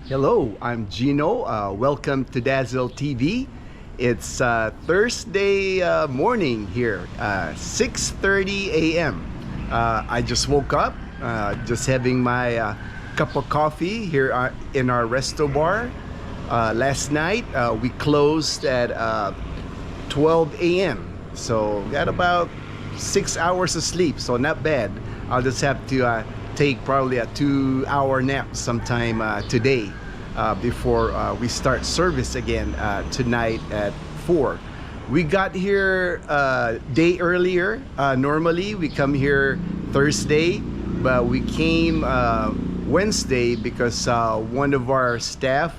Hello, I'm Gino. Welcome to Dazzle TV. It's Thursday morning here, 6:30 a.m. I just woke up, just having my cup of coffee here in our resto bar. Last night we closed at 12 a.m. So got about 6 hours of sleep, so not bad. I'll just have to take probably a 2-hour nap sometime today before we start service again tonight at 4. We got here a day earlier. Normally we come here Thursday, but we came Wednesday because one of our staff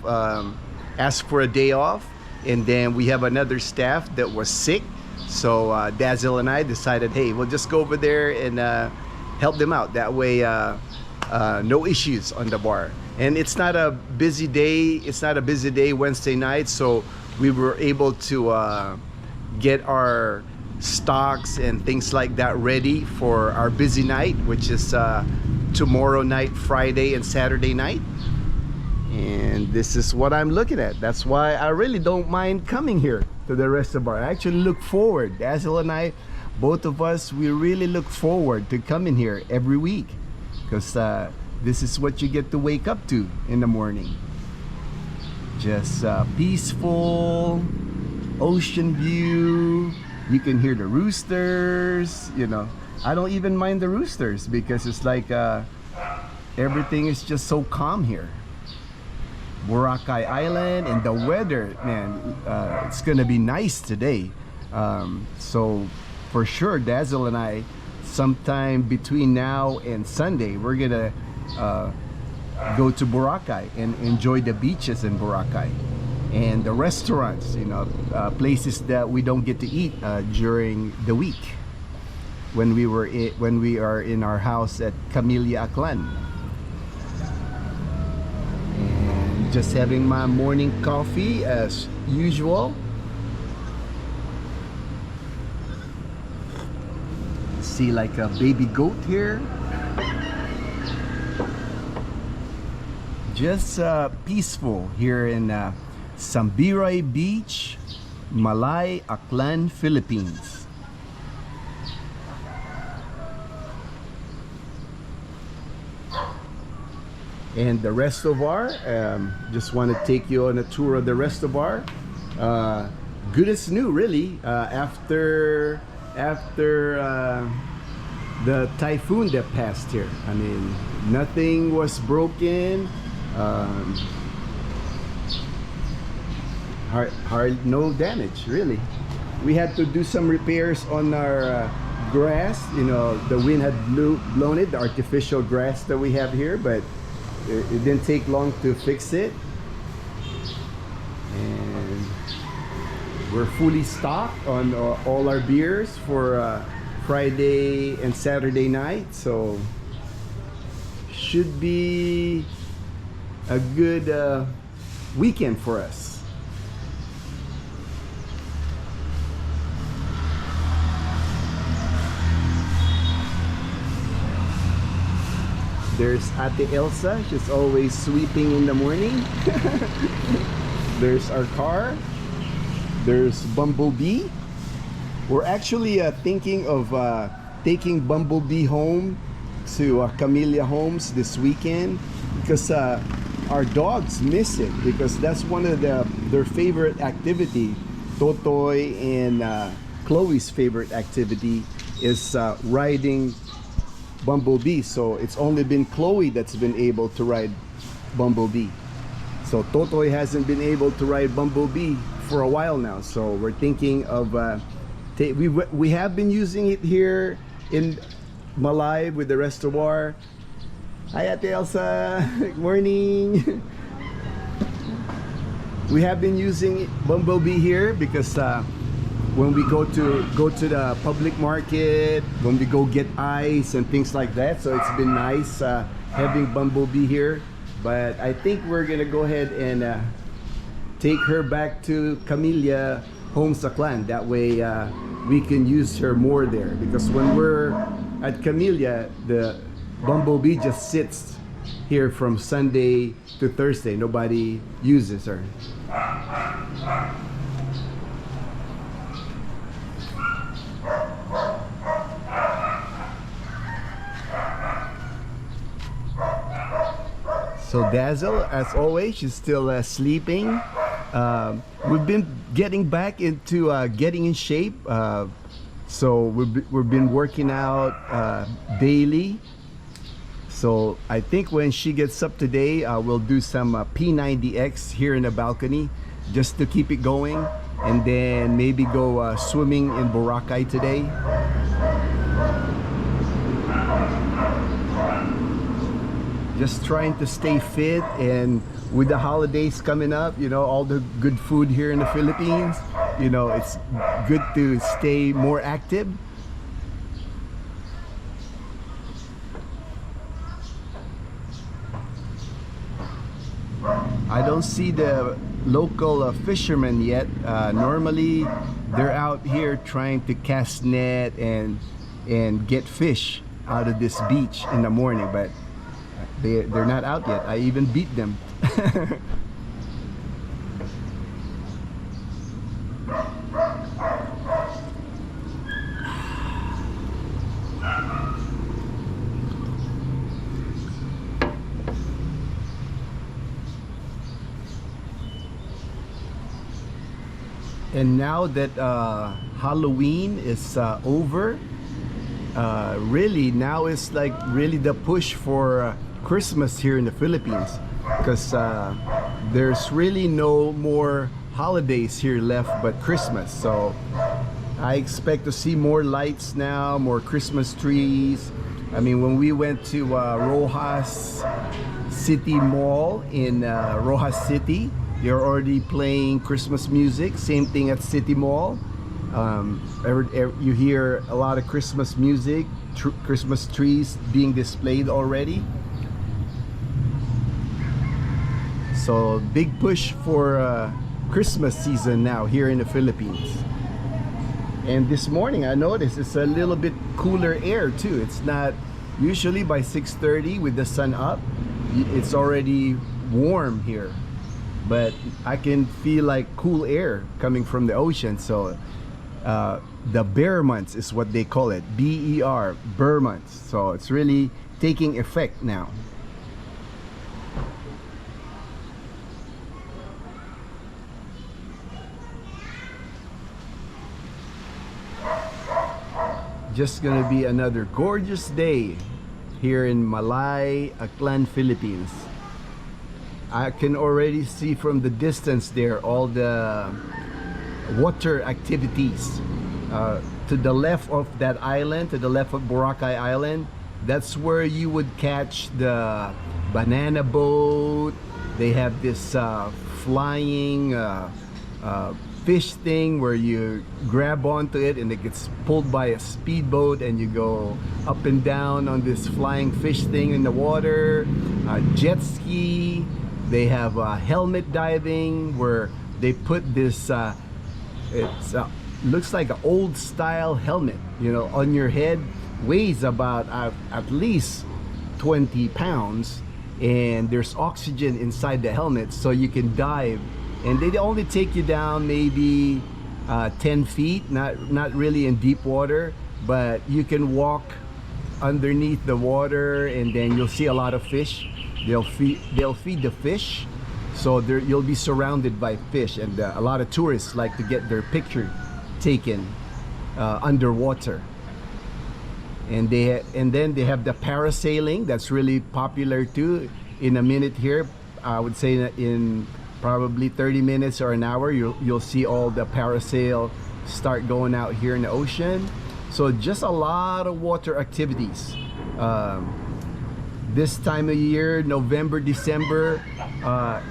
asked for a day off, and then we have another staff that was sick. So Dazzle and I decided, hey, we'll just go over there and help them out. That way, no issues on the bar. And it's not a busy day. It's not a busy day Wednesday night, so we were able to get our stocks and things like that ready for our busy night, which is tomorrow night, Friday and Saturday night. And this is what I'm looking at. That's why I really don't mind coming here to the restaurant bar. I actually look forward. Dazzle and I, both of us, we really look forward to coming here every week, because this is what you get to wake up to in the morning. Just peaceful ocean view. You can hear the roosters. You know, I don't even mind the roosters because it's like everything is just so calm here. Boracay Island, and the weather, man, it's gonna be nice today. So for sure, Dazzle and I, sometime between now and Sunday, we're gonna go to Boracay and enjoy the beaches in Boracay and the restaurants, you know, places that we don't get to eat during the week when we are in our house at Camellia Aklan. And just having my morning coffee as usual. See like a baby goat here. Just peaceful here in Sambiray Beach, Malay, Aklan, Philippines. And the restobar, just want to take you on a tour of the restobar. Good as new, really. After the typhoon that passed here, I mean, nothing was broken. No damage, really. We had to do some repairs on our grass. You know, the wind had blown it, the artificial grass that we have here, but it didn't take long to fix it. And we're fully stocked on all our beers for Friday and Saturday night, so should be a good weekend for us. There's Ate Elsa, she's always sweeping in the morning. There's our car. There's Bumblebee. We're actually thinking of taking Bumblebee home to Camellia Homes this weekend, because our dogs miss it, because that's one of their favorite activity. Totoy and Chloe's favorite activity is riding Bumblebee. So it's only been Chloe that's been able to ride Bumblebee. So Totoy hasn't been able to ride Bumblebee for a while now. So we're thinking of we have been using it here in Malay with the restobar. Hi Ate Elsa, good morning. We have been using Bumblebee here because when we go to the public market, when we go get ice and things like that, so it's been nice having Bumblebee here. But I think we're gonna go ahead and take her back to Camellia Homes Aklan. That way we can use her more there, because when we're at Camellia, the Bumblebee just sits here from Sunday to Thursday. Nobody uses her. So Dazzle, as always, she's still sleeping. We've been getting back into getting in shape. So we've been working out daily. So I think when she gets up today, we'll do some P90X here in the balcony just to keep it going, and then maybe go swimming in Boracay today. Just trying to stay fit, and with the holidays coming up, you know, all the good food here in the Philippines, you know, it's good to stay more active. I don't see the local fishermen yet. Normally they're out here trying to cast net and get fish out of this beach in the morning, but they're not out yet. I even beat them. And now that Halloween is over, really now it's like really the push for Christmas here in the Philippines, because there's really no more holidays here left but Christmas. So I expect to see more lights now, more Christmas trees. I mean, when we went to Rojas City Mall in Rojas City, they're already playing Christmas music. Same thing at City Mall. You hear a lot of Christmas music, Christmas trees being displayed already. So big push for Christmas season now here in the Philippines. And this morning I noticed it's a little bit cooler air too. It's not usually by 6:30 with the sun up, it's already warm here, but I can feel like cool air coming from the ocean. So the bear months is what they call it, BER, bear months. So it's really taking effect now. Just gonna be another gorgeous day here in Malay, Aklan, Philippines. I can already see from the distance there all the water activities. To the left of that island, to the left of Boracay Island, that's where you would catch the banana boat. They have this flying fish thing where you grab onto it and it gets pulled by a speedboat, and you go up and down on this flying fish thing in the water. Jet ski. They have helmet diving where they put this looks like an old style helmet, you know, on your head. Weighs about at least 20 pounds, and there's oxygen inside the helmet, so you can dive. And they only take you down maybe 10 feet, not really in deep water, but you can walk underneath the water, and then you'll see a lot of fish. They'll feed the fish, so you'll be surrounded by fish, and a lot of tourists like to get their picture taken underwater. And then they have the parasailing that's really popular too. In a minute here, I would say that in probably 30 minutes or an hour, you'll see all the parasail start going out here in the ocean. So just a lot of water activities. This time of year, November, December,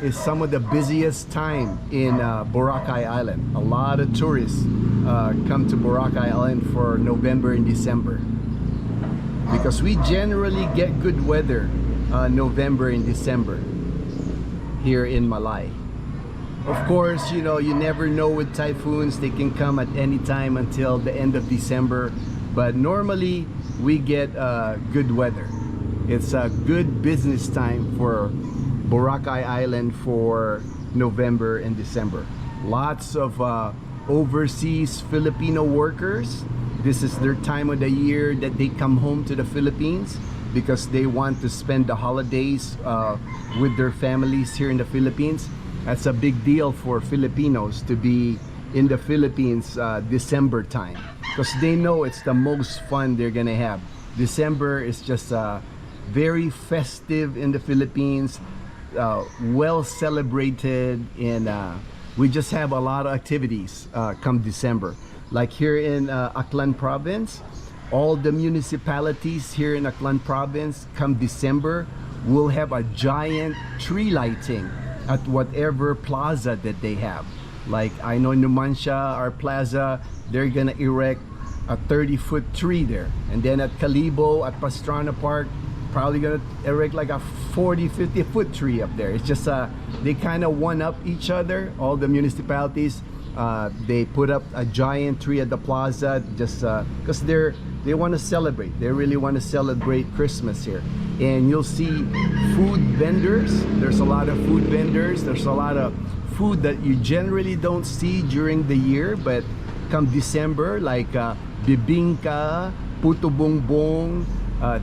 is some of the busiest time in Boracay Island. A lot of tourists come to Boracay Island for November and December, because we generally get good weather November and December here in Malay. Of course, you know, you never know with typhoons. They can come at any time until the end of December, but normally we get good weather. It's a good business time for Boracay Island for November and December. Lots of overseas Filipino workers. This is their time of the year that they come home to the Philippines because they want to spend the holidays with their families here in the Philippines. That's a big deal for Filipinos to be in the Philippines December time, because they know it's the most fun they're gonna have. December is just very festive in the Philippines, well celebrated, and we just have a lot of activities come December. Like here in Aklan province, all the municipalities here in Aklan province come December will have a giant tree lighting at whatever plaza that they have. Like I know in Numancia, our plaza, they're gonna erect a 30-foot tree there. And then at Calibo, at Pastrana Park, probably gonna erect like a 40-50-foot tree up there. It's just they kind of one up each other. All the municipalities, they put up a giant tree at the plaza just because they want to celebrate. They really want to celebrate Christmas here. And you'll see food vendors. There's a lot of food vendors. There's a lot of food that you generally don't see during the year, but come December, like bibingka, puto bongbong,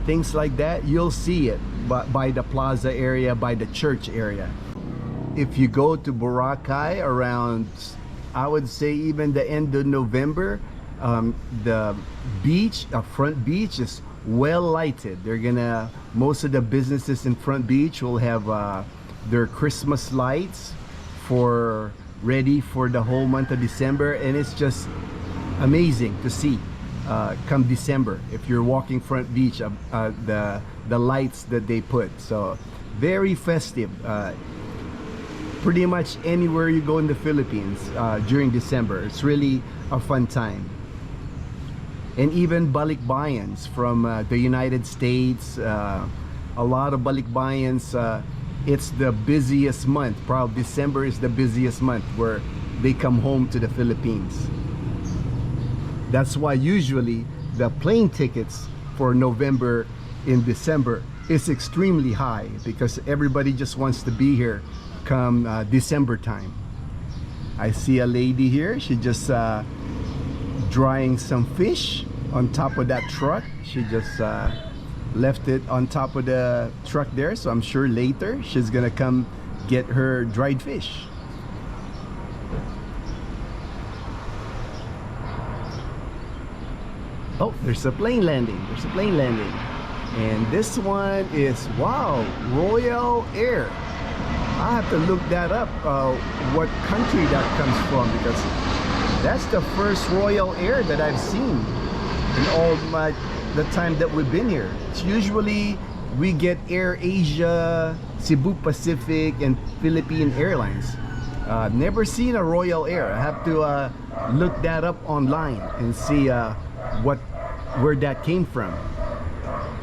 things like that, you'll see it by the plaza area, by the church area. If you go to Boracay around, I would say even the end of November, the beach, front beach is well lighted. They're gonna, most of the businesses in front beach will have their Christmas lights for ready for the whole month of December, and it's just amazing to see come December if you're walking front beach, the lights that they put. So very festive. Pretty much anywhere you go in the Philippines during December, it's really a fun time. And even balikbayans from the United States, a lot of balikbayans. It's the busiest month. Probably December is the busiest month where they come home to the Philippines. That's why usually the plane tickets for November in December is extremely high, because everybody just wants to be here come December time. I see a lady here. She just drying some fish on top of that truck. She just left it on top of the truck there, so I'm sure later she's gonna come get her dried fish. Oh, there's a plane landing. There's a plane landing. And this one is, wow, Royal Air. I have to look that up, what country that comes from, because that's the first Royal Air that I've seen in all the time that we've been here. It's usually we get Air Asia, Cebu Pacific, and Philippine Airlines. Never seen a Royal Air. I have to look that up online and see where that came from.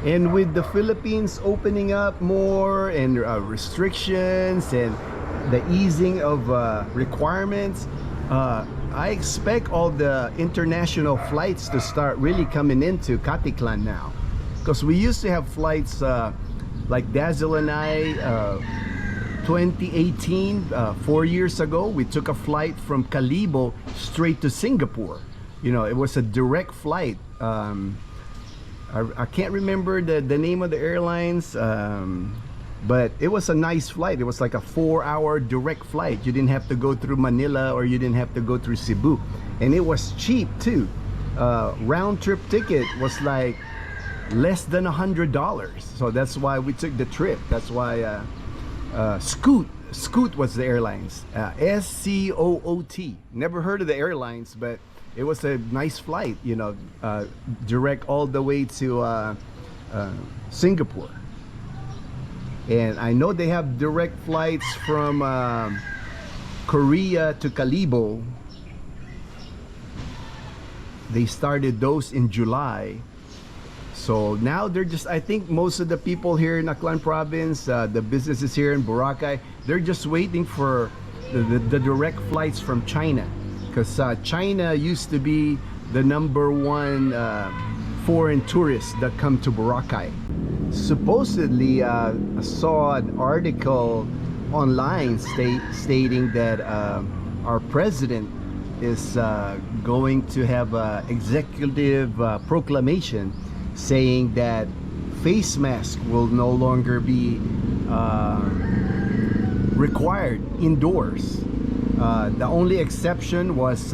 And with the Philippines opening up more, and restrictions and the easing of requirements, I expect all the international flights to start really coming into Aklan now, because we used to have flights like Dazzle and I 2018, 4 years ago, we took a flight from Calibo straight to Singapore. You know, it was a direct flight. I can't remember the name of the airlines, but it was a nice flight. It was like a 4-hour direct flight. You didn't have to go through Manila, or you didn't have to go through Cebu, and it was cheap too. Round trip ticket was like less than $100, so that's why we took the trip. That's why Scoot was the airlines, SCOOT. Never heard of the airlines, but it was a nice flight, you know, direct all the way to Singapore. And I know they have direct flights from Korea to Calibo. They started those in July. So now they're just, I think most of the people here in Aklan province, the businesses here in Boracay, they're just waiting for the direct flights from China, because China used to be the #1 foreign tourists that come to Boracay. supposedly saw an article online stating that our president is going to have an executive proclamation saying that face mask will no longer be required indoors. The only exception was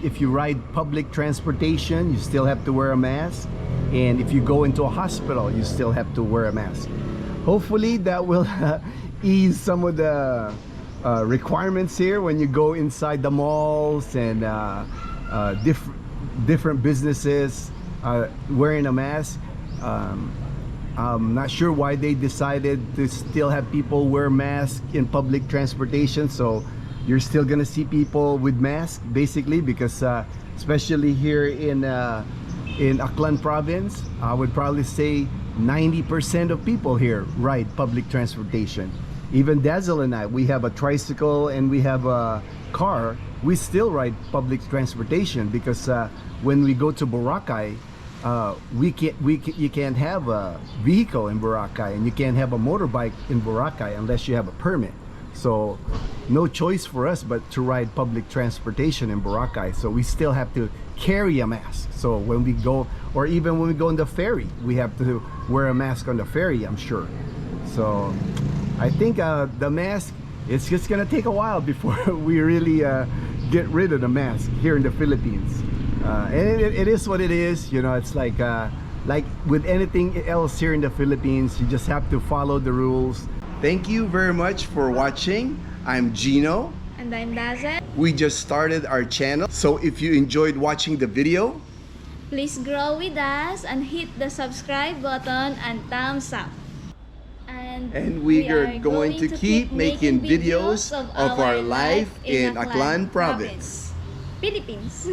if you ride public transportation, you still have to wear a mask, and if you go into a hospital, you still have to wear a mask. Hopefully that will ease some of the requirements here when you go inside the malls and different businesses wearing a mask. I'm not sure why they decided to still have people wear masks in public transportation, so you're still gonna see people with masks basically, because especially here in Aklan province, I would probably say 90% of people here ride public transportation. Even Dazzle and I, we have a tricycle and we have a car. We still ride public transportation because when we go to Boracay, you can't have a vehicle in Boracay, and you can't have a motorbike in Boracay unless you have a permit. So no choice for us but to ride public transportation in Boracay. So we still have to carry a mask. So when we go, or even when we go on the ferry, we have to wear a mask on the ferry, I'm sure. So I think the mask, it's just gonna take a while before we really get rid of the mask here in the Philippines. And it is what it is, you know. It's like with anything else here in the Philippines, you just have to follow the rules. Thank you very much for watching. I'm Gino. And I'm Dazzle. We just started our channel, so if you enjoyed watching the video, Please grow with us and hit the subscribe button and thumbs up. and we are going to keep making videos of our life in Aklan province, Philippines.